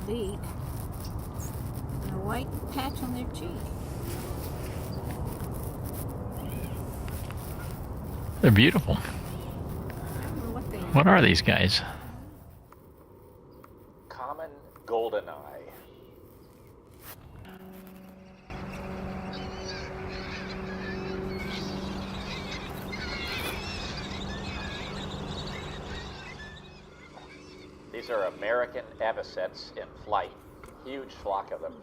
beak and a white patch on their cheek. They're beautiful. I don't know what they are. What are these guys? Common golden eye. These are American avocets in flight. Huge flock of them.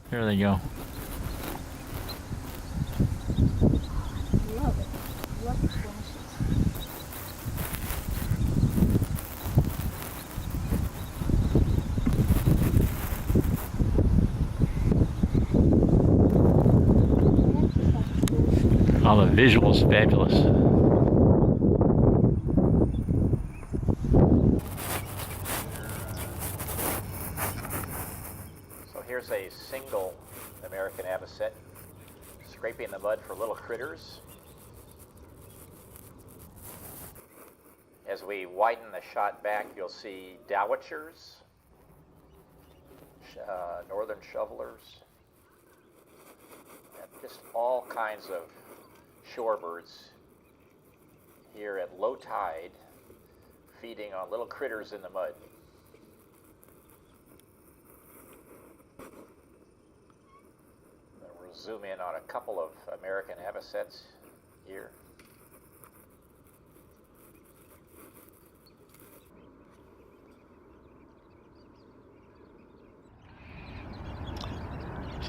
Here they go. Love it. Love the flashes. Oh, the visual's fabulous. So here's a single American avocet scraping the mud for little critters. As we widen the shot back, you'll see dowitchers, northern shovelers, and just all kinds of shorebirds here at low tide, feeding on little critters in the mud. We'll zoom in on a couple of American avocets here.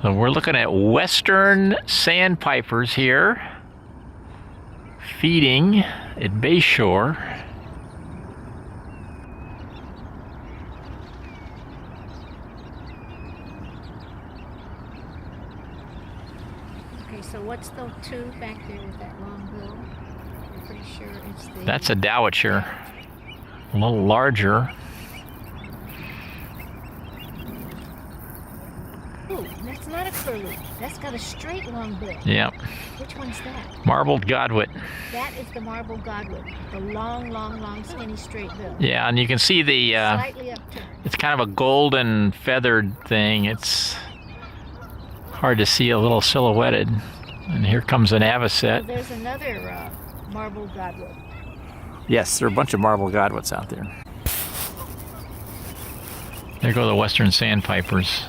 So we're looking at western sandpipers here, feeding at Bayshore. Okay, so what's the two back there with that long bill? I'm pretty sure it's the... That's a dowitcher, a little larger. Ooh, that's not a curlew. That's got a straight long bill. Yeah, Which one's that? marbled godwit. That is the marble godwit. The long, long, long, skinny, straight bill. Yeah, and you can see the, Slightly upturned. it's kind of a golden feathered thing. It's hard to see, a little silhouetted. And here comes an avocet. There's another marble godwit. Yes, there are a bunch of marble godwits out there. There go the western sandpipers.